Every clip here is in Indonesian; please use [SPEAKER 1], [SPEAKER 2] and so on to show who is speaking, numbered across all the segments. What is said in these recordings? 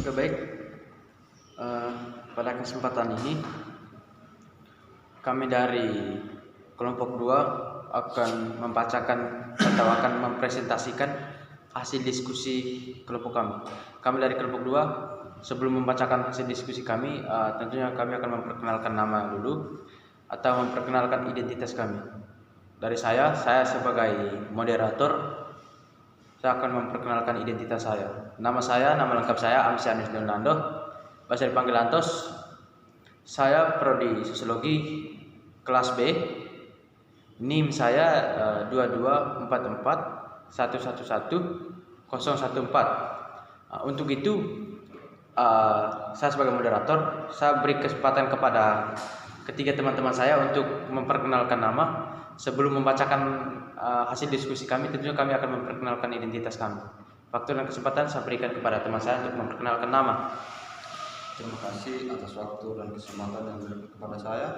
[SPEAKER 1] Oke, baik. Pada kesempatan ini kami dari kelompok 2 akan membacakan atau akan mempresentasikan hasil diskusi kelompok kami. Kami dari kelompok 2 sebelum membacakan hasil diskusi kami, tentunya kami akan memperkenalkan nama dulu atau memperkenalkan identitas kami. Dari saya sebagai moderator, saya akan memperkenalkan identitas saya. Nama lengkap saya Amsianus Leonardo, biasa dipanggil Antos. Saya prodi Sosiologi kelas B. NIM saya 2244111014. Untuk itu saya sebagai moderator, saya beri kesempatan kepada ketiga teman-teman saya untuk memperkenalkan nama. Sebelum membacakan hasil diskusi kami, tentunya kami akan memperkenalkan identitas kami. Waktu dan kesempatan saya berikan kepada teman saya untuk memperkenalkan nama.
[SPEAKER 2] Terima kasih atas waktu dan kesempatan yang diberikan kepada saya.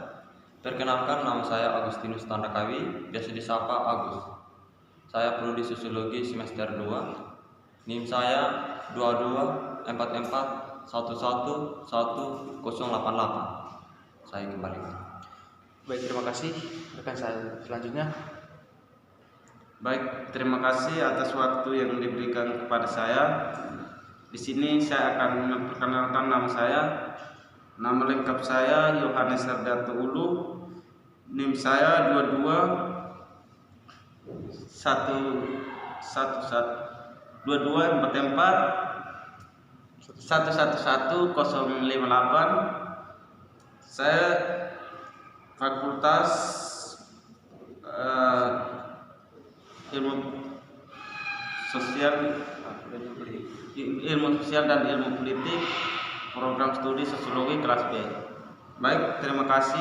[SPEAKER 2] Perkenalkan, nama saya Agustinus Tandakawi, biasa disapa Agus. Saya prodi Sosiologi semester 2. NIM saya 2244111088. Saya kembalikan.
[SPEAKER 1] Baik, terima kasih. Rekan saya selanjutnya.
[SPEAKER 3] Baik, terima kasih atas waktu yang diberikan kepada saya. Di sini saya akan memperkenalkan nama saya. Nama lengkap saya Yohanes Sardarto Ulu. NIM saya 2244111058. Saya Fakultas Ilmu Sosial dan Ilmu Politik, program studi Sosiologi kelas B. Baik, terima kasih.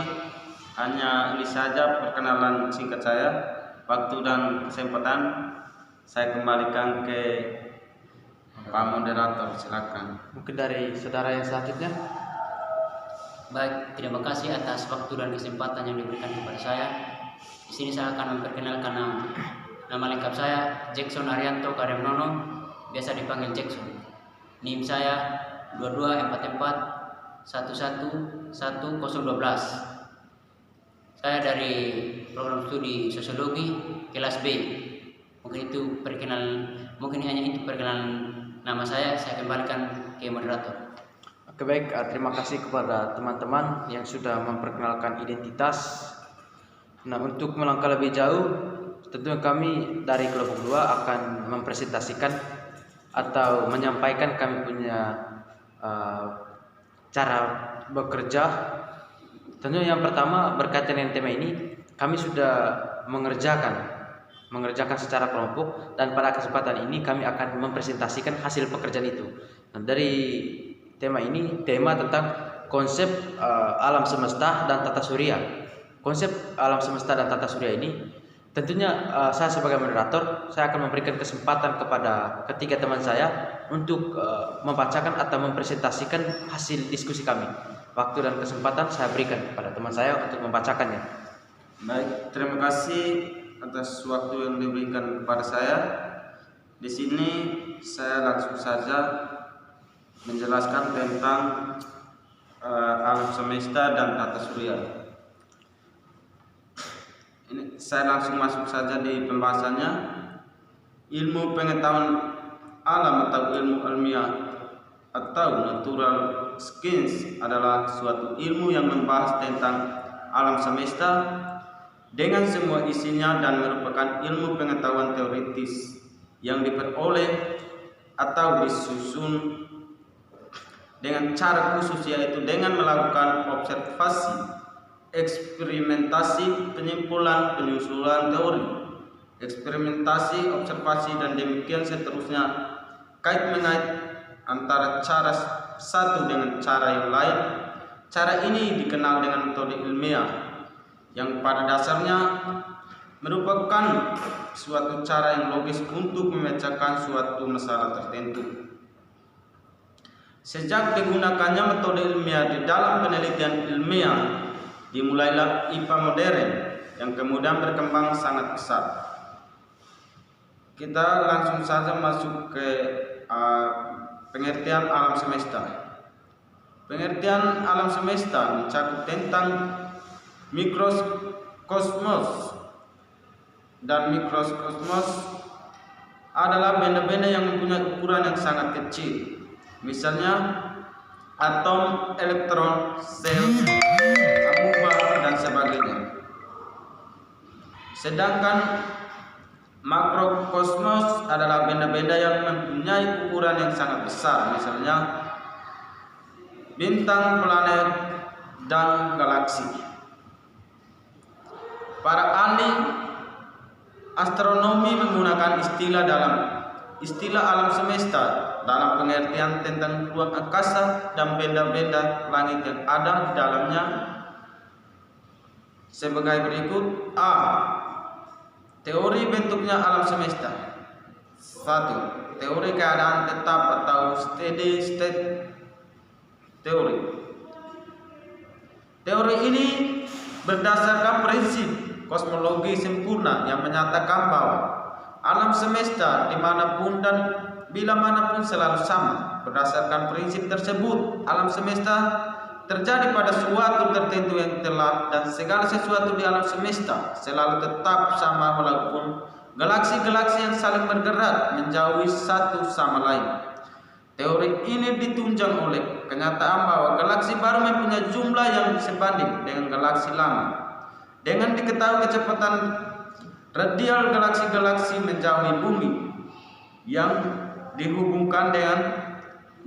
[SPEAKER 3] Hanya ini saja perkenalan singkat saya. Waktu dan kesempatan saya kembalikan ke Pak Moderator, silakan.
[SPEAKER 1] Mungkin dari saudara yang selanjutnya.
[SPEAKER 4] Baik, terima kasih atas waktu dan kesempatan yang diberikan kepada saya. Di sini saya akan memperkenalkan nama lengkap saya Jackson Arianto Karemnono, biasa dipanggil Jackson. NIM saya 2244111012. Saya dari program studi Sosiologi kelas B. Mungkin hanya itu perkenalan nama saya kembalikan ke moderator.
[SPEAKER 1] Oke, baik. Terima kasih kepada teman-teman yang sudah memperkenalkan identitas. Nah, untuk melangkah lebih jauh, tentunya kami dari kelompok 2 akan mempresentasikan atau menyampaikan kami punya cara bekerja. Tentunya yang pertama berkaitan dengan tema ini, kami sudah mengerjakan secara kelompok, dan pada kesempatan ini kami akan mempresentasikan hasil pekerjaan itu. Nah, dari tema ini, tema tentang konsep alam semesta dan tata surya. Konsep alam semesta dan tata surya ini tentunya saya sebagai moderator, saya akan memberikan kesempatan kepada ketiga teman saya untuk membacakan atau mempresentasikan hasil diskusi kami. Waktu dan kesempatan saya berikan kepada teman saya untuk membacakannya.
[SPEAKER 3] Baik, terima kasih atas waktu yang diberikan kepada saya. Di sini saya langsung saja menjelaskan tentang alam semesta dan tata surya. Ini saya langsung masuk saja di pembahasannya. Ilmu pengetahuan alam atau ilmu ilmiah atau natural science adalah suatu ilmu yang membahas tentang alam semesta dengan semua isinya dan merupakan ilmu pengetahuan teoritis yang diperoleh atau disusun dengan cara khusus, yaitu dengan melakukan observasi, eksperimentasi, penyimpulan, penyusulan teori, eksperimentasi, observasi, dan demikian seterusnya, kait-mengait antara cara satu dengan cara yang lain. Cara ini dikenal dengan metode ilmiah, yang pada dasarnya merupakan suatu cara yang logis untuk memecahkan suatu masalah tertentu. Sejak digunakannya metode ilmiah di dalam penelitian ilmiah, dimulailah IPA modern yang kemudian berkembang sangat pesat. Kita langsung saja masuk ke pengertian alam semesta. Pengertian alam semesta mencakup tentang mikrokosmos, dan mikrokosmos adalah benda-benda yang mempunyai ukuran yang sangat kecil, misalnya atom, elektron, sel, amuba, dan sebagainya. Sedangkan makrokosmos adalah benda-benda yang mempunyai ukuran yang sangat besar, misalnya bintang, planet, dan galaksi. Para ahli astronomi menggunakan istilah alam semesta dalam pengertian tentang ruang angkasa dan benda-benda langit yang ada di dalamnya sebagai berikut. A. Teori bentuknya alam semesta. 1. Teori keadaan tetap atau steady state teori. Teori ini berdasarkan prinsip kosmologi sempurna yang menyatakan bahwa alam semesta dimanapun dan bila manapun selalu sama. Berdasarkan prinsip tersebut, alam semesta terjadi pada suatu tertentu yang telah, dan segala sesuatu di alam semesta selalu tetap sama walaupun galaksi-galaksi yang saling bergerak menjauhi satu sama lain. Teori ini ditunjang oleh kenyataan bahwa galaksi baru mempunyai jumlah yang sebanding dengan galaksi lama. Dengan diketahui kecepatan radial galaksi-galaksi menjauhi bumi yang dihubungkan dengan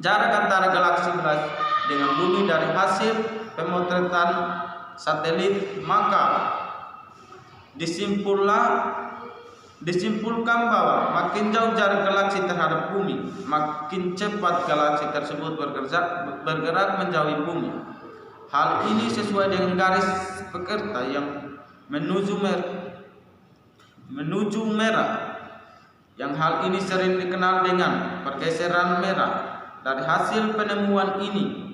[SPEAKER 3] jarak antara galaksi dengan bumi dari hasil pemotretan satelit, maka disimpulkan bahwa makin jauh jarak galaksi terhadap bumi, makin cepat galaksi tersebut bergerak menjauhi bumi. Hal ini sesuai dengan garis pekerta yang menuju merah, yang hal ini sering dikenal dengan pergeseran merah. Dari hasil penemuan ini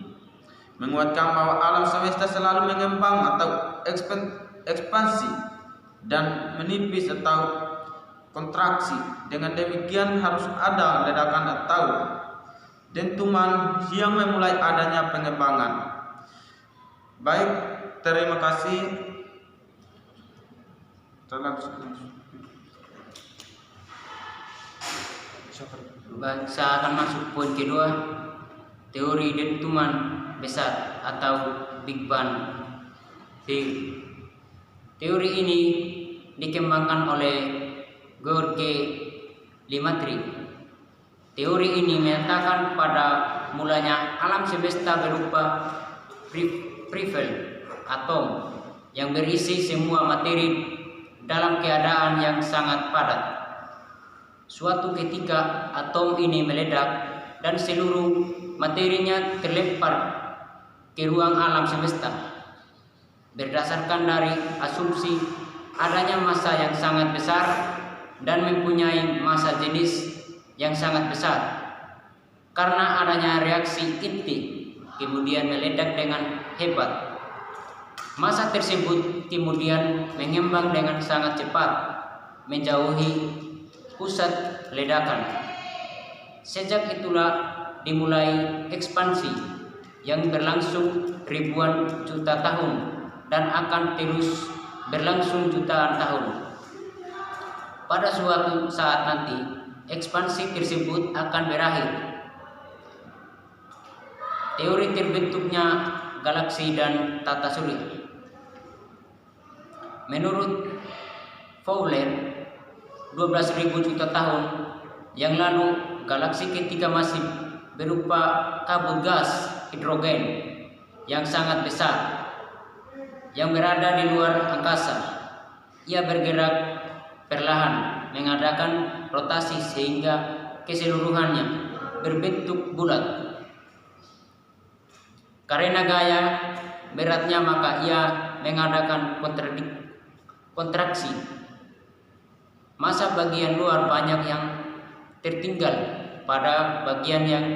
[SPEAKER 3] menguatkan bahwa alam semesta selalu mengembang atau ekspansi dan menipis atau kontraksi. Dengan demikian harus ada ledakan atau dentuman yang memulai adanya pengembangan. Baik, terima kasih.
[SPEAKER 4] Baik, saya akan masuk poin kedua, teori dentuman besar atau Big Bang Theory. Teori ini dikembangkan oleh George Lemaitre. Teori ini menyatakan pada mulanya alam semesta berupa privel atom yang berisi semua materi dalam keadaan yang sangat padat. Suatu ketika atom ini meledak dan seluruh materinya terlempar ke ruang alam semesta. Berdasarkan dari asumsi adanya massa yang sangat besar dan mempunyai massa jenis yang sangat besar, karena adanya reaksi inti kemudian meledak dengan hebat. Massa tersebut kemudian mengembang dengan sangat cepat menjauhi pusat ledakan. Sejak itulah dimulai ekspansi yang berlangsung ribuan juta tahun dan akan terus berlangsung jutaan tahun. Pada suatu saat nanti ekspansi tersebut akan berakhir. Teori terbentuknya galaksi dan tata surya. Menurut Fowler, 12.000 juta tahun yang lalu galaksi ketika masih berupa kabut gas hidrogen yang sangat besar yang berada di luar angkasa. Ia bergerak perlahan mengadakan rotasi sehingga keseluruhannya berbentuk bulat. Karena gaya beratnya maka ia mengadakan kontraksi. Massa bagian luar banyak yang tertinggal pada bagian yang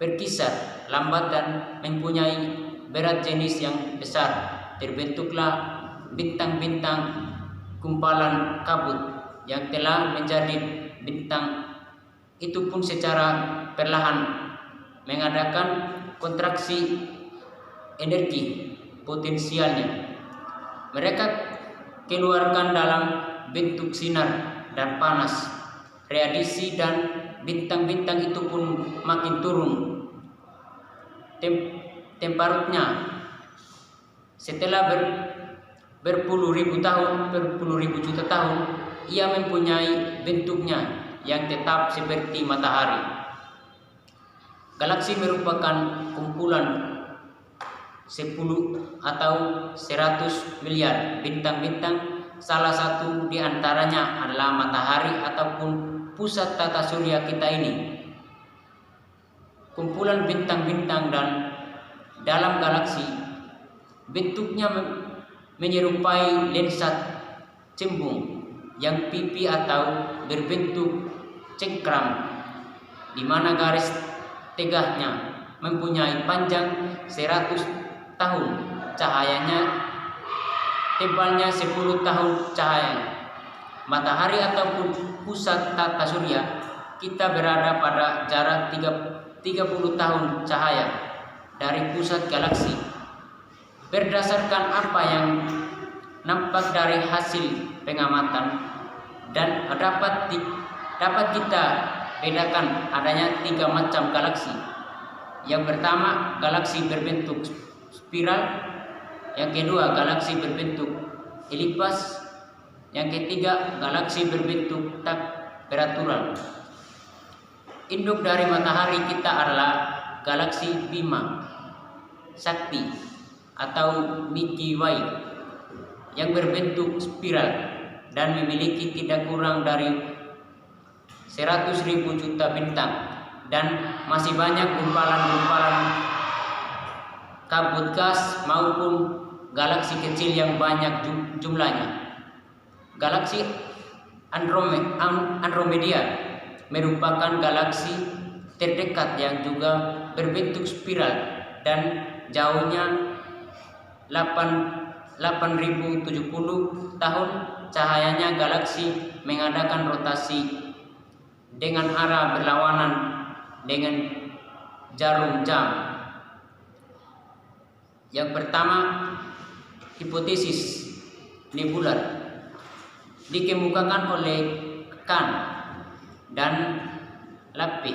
[SPEAKER 4] berkisar lambat dan mempunyai berat jenis yang besar. Terbentuklah bintang-bintang kumpalan kabut yang telah menjadi bintang. Itu pun secara perlahan mengadakan kontraksi energi potensialnya. Mereka keluarkan dalam bentuk sinar dan panas, radiasi, dan bintang-bintang itu pun makin turun temperaturnya. Setelah berpuluh ribu juta tahun, ia mempunyai bentuknya yang tetap seperti matahari. Galaksi merupakan kumpulan 10 atau 100 miliar bintang-bintang. Salah satu di antaranya adalah matahari ataupun pusat tata surya kita ini. Kumpulan bintang-bintang dan dalam galaksi bentuknya menyerupai lensa cembung yang pipi atau berbentuk cengkram, di mana garis tegaknya mempunyai panjang 100 tahun cahayanya, tebalnya 10 tahun cahaya. Matahari ataupun pusat tata surya kita berada pada jarak 30 tahun cahaya dari pusat galaksi. Berdasarkan apa yang nampak dari hasil pengamatan dan dapat kita bedakan adanya 3 macam galaksi. Yang pertama, galaksi berbentuk spiral. Yang kedua, galaksi berbentuk elips. Yang ketiga, galaksi berbentuk takberatural. Induk dari matahari kita adalah galaksi Bima Sakti atau Milky Way yang berbentuk spiral dan memiliki tidak kurang dari 100.000 juta bintang, dan masih banyak gumpalan-gumpalan kabut gas maupun galaksi kecil yang banyak jumlahnya. Galaksi Andromeda merupakan galaksi terdekat yang juga berbentuk spiral dan jauhnya 8.070 tahun cahayanya. Galaksi mengadakan rotasi dengan arah berlawanan dengan jarum jam. Yang pertama, hipotesis nebular dikemukakan oleh Kahn dan Lappe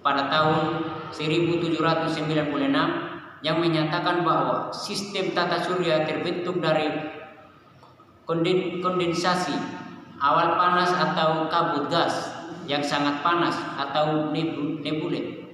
[SPEAKER 4] pada tahun 1796 yang menyatakan bahwa sistem tata surya terbentuk dari kondensasi awan panas atau kabut gas yang sangat panas atau nebula.